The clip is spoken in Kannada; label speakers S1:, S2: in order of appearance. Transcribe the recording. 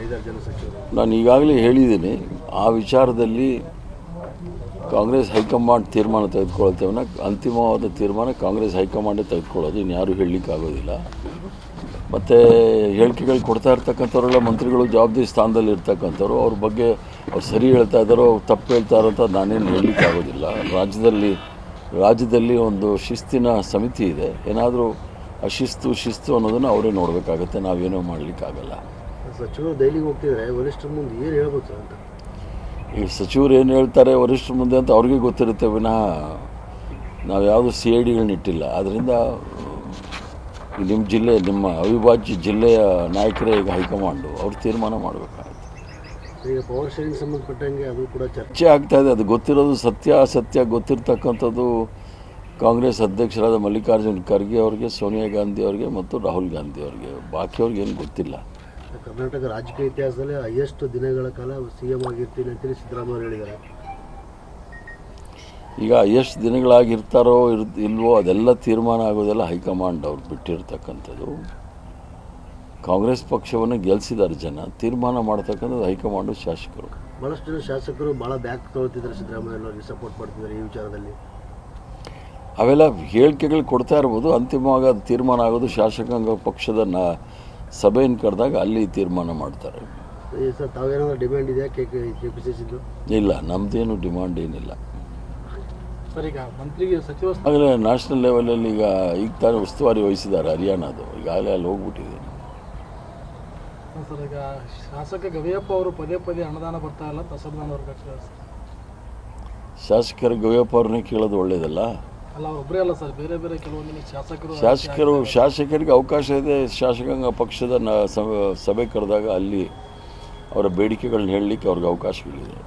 S1: 5-6 ಜನ ಸಚಿವರು.
S2: ನಾನು ಈಗಾಗಲೇ ಹೇಳಿದ್ದೀನಿ, ಆ ವಿಚಾರದಲ್ಲಿ ಕಾಂಗ್ರೆಸ್ ಹೈಕಮಾಂಡ್ ತೀರ್ಮಾನ ತೆಗೆದುಕೊಳ್ತೇವೆ. ಅಂತಿಮವಾದ ತೀರ್ಮಾನ ಕಾಂಗ್ರೆಸ್ ಹೈಕಮಾಂಡೇ ತೆಗೆದುಕೊಳ್ಳೋದು, ಇನ್ಯಾರೂ ಹೇಳಲಿಕ್ಕಾಗೋದಿಲ್ಲ. ಮತ್ತು ಹೇಳಿಕೆಗಳು ಕೊಡ್ತಾ ಇರ್ತಕ್ಕಂಥವರೆಲ್ಲ ಮಂತ್ರಿಗಳು ಜವಾಬ್ದಾರಿ ಸ್ಥಾನದಲ್ಲಿ ಇರ್ತಕ್ಕಂಥವ್ರು, ಅವ್ರ ಬಗ್ಗೆ ಅವ್ರು ಸರಿ ಹೇಳ್ತಾ ಇದ್ದಾರೋ ತಪ್ಪು ಹೇಳ್ತಾರೋ ಅಂತ ನಾನೇನು ಹೇಳಲಿಕ್ಕಾಗೋದಿಲ್ಲ. ರಾಜ್ಯದಲ್ಲಿ ಒಂದು ಶಿಸ್ತಿನ ಸಮಿತಿ ಇದೆ. ಏನಾದರೂ ಶಿಸ್ತು ಅನ್ನೋದನ್ನು ಅವರೇ ನೋಡಬೇಕಾಗತ್ತೆ, ನಾವೇನೋ ಮಾಡಲಿಕ್ಕಾಗಲ್ಲ.
S1: ಸಚಿವರು ದೆಹಲಿಗೆ ಹೋಗ್ತಿದ್ರೆ ವರಿಷ್ಠರ ಮುಂದೆ ಏನು ಹೇಳ್ಬೋದು ಅಂತ?
S2: ಈಗ ಸಚಿವರು ಏನು ಹೇಳ್ತಾರೆ ವರಿಷ್ಠರ ಮುಂದೆ ಅಂತ ಅವ್ರಿಗೆ ಗೊತ್ತಿರುತ್ತೆ ವಿನಃ ನಾವು ಯಾವುದು CIDಗಳನ್ನ ಇಟ್ಟಿಲ್ಲ. ಆದ್ದರಿಂದ ನಿಮ್ಮ ಅವಿಭಾಜ್ಯ ಜಿಲ್ಲೆಯ ನಾಯಕರೇ ಈಗ ಹೈಕಮಾಂಡು ಅವ್ರು ತೀರ್ಮಾನ ಮಾಡಬೇಕಾಗುತ್ತೆ.
S1: ಈಗ ಪವರ್ ಶೇರಿಂಗ್ ಸಂಬಂಧಪಟ್ಟಂಗೆ ಅದು ಕೂಡ
S2: ಚರ್ಚೆ ಆಗ್ತಾ ಇದೆ. ಅದು ಗೊತ್ತಿರೋದು ಅಸತ್ಯ ಗೊತ್ತಿರ್ತಕ್ಕಂಥದ್ದು ಕಾಂಗ್ರೆಸ್ ಅಧ್ಯಕ್ಷರಾದ ಮಲ್ಲಿಕಾರ್ಜುನ್ ಖರ್ಗೆ ಅವರಿಗೆ, ಸೋನಿಯಾ ಗಾಂಧಿ ಅವರಿಗೆ ಮತ್ತು ರಾಹುಲ್ ಗಾಂಧಿ ಅವರಿಗೆ. ಬಾಕಿಯವ್ರಿಗೆ ಏನು ಗೊತ್ತಿಲ್ಲ.
S1: ಕರ್ನಾಟಕ ರಾಜಕೀಯ ಇತಿಹಾಸದಲ್ಲಿ ಹೈಯೆಸ್ಟ್ ದಿನಗಳ ಕಾಲ CM ಆಗಿರ್ತೀನಿ ಅಂತೇಳಿ ಸಿದ್ದರಾಮಯ್ಯ ಹೇಳಿದ್ದಾರೆ.
S2: ಈಗ ಎಷ್ಟು ದಿನಗಳಾಗಿರ್ತಾರೋ ಇಲ್ವೋ ಅದೆಲ್ಲ ತೀರ್ಮಾನ ಆಗೋದೆಲ್ಲ ಹೈಕಮಾಂಡ್ ಅವ್ರು ಬಿಟ್ಟಿರ್ತಕ್ಕಂಥದ್ದು. ಕಾಂಗ್ರೆಸ್ ಪಕ್ಷವನ್ನು ಗೆಲ್ಲಿಸಿದ್ದಾರೆ ಜನ, ತೀರ್ಮಾನ ಮಾಡ್ತಕ್ಕಂಥದ್ದು ಹೈಕಮಾಂಡು, ಶಾಸಕರು.
S1: ಭಾಳಷ್ಟು ಜನ ಶಾಸಕರು ಭಾಳ ಬ್ಯಾಕ್ ತೊಗೊಳ್ತಿದ್ದಾರೆ, ಸಿದ್ದರಾಮಯ್ಯ ಅವರಿಗೆ ಸಪೋರ್ಟ್ ಮಾಡ್ತಿದ್ದಾರೆ ಈ ವಿಚಾರದಲ್ಲಿ.
S2: ಅವೆಲ್ಲ ಹೇಳಿಕೆಗಳು ಕೊಡ್ತಾ ಇರ್ಬೋದು, ಅಂತಿಮವಾಗಿ ಅದು ತೀರ್ಮಾನ ಆಗೋದು ಶಾಸಕಾಂಗ ಪಕ್ಷದ ಸಭೆಯನ್ನು ಕರೆದಾಗ ಅಲ್ಲಿ ತೀರ್ಮಾನ ಮಾಡ್ತಾರೆ.
S1: ಸರ್ ತಾವೇನಾದ್ರೂ ಡಿಮ್ಯಾಂಡ್ ಇದೆಯಾ KPCCದು?
S2: ಇಲ್ಲ, ನಮ್ಮದೇನು ಡಿಮಾಂಡ್ ಏನಿಲ್ಲ.
S1: ಸರ್ ಈಗ ಮಂತ್ರಿಗೆ ಸಚಿವ
S2: ಆಗಲೇ ನ್ಯಾಷನಲ್ ಲೆವೆಲಲ್ಲಿ ಈಗ ತಾನೇ ಉಸ್ತುವಾರಿ ವಹಿಸಿದ್ದಾರೆ ಹರಿಯಾಣದು, ಈಗಾಗಲೇ ಅಲ್ಲಿ ಹೋಗ್ಬಿಟ್ಟಿದ್ದೀನಿ.
S1: ಸರ್ ಈಗ ಶಾಸಕ ಗವಿಯಪ್ಪ ಅವರು ಪದೇ ಅನುದಾನ ಬರ್ತಾ ಇಲ್ಲ ಅಂತ ಅಸಮಾಧಾನ ವರ್ಗ.
S2: ಶಾಸಕರು ಗವಿಯಪ್ಪ ಅವ್ರನ್ನೇ ಕೇಳೋದು ಒಳ್ಳೇದಲ್ಲ.
S1: ಅಲ್ಲ, ಅವರೊಬ್ಬರೇ ಅಲ್ಲ ಸರ್, ಬೇರೆ ಕೆಲವೊಂದಿನ
S2: ಶಾಸಕರಿಗೆ ಅವಕಾಶ ಇದೆ. ಶಾಸಕಾಂಗ ಪಕ್ಷದ ಸಭೆ ಕರೆದಾಗ ಅಲ್ಲಿ ಅವರ ಬೇಡಿಕೆಗಳನ್ನ ಹೇಳಲಿಕ್ಕೆ ಅವ್ರಿಗೆ ಅವಕಾಶಗಳಿದೆ.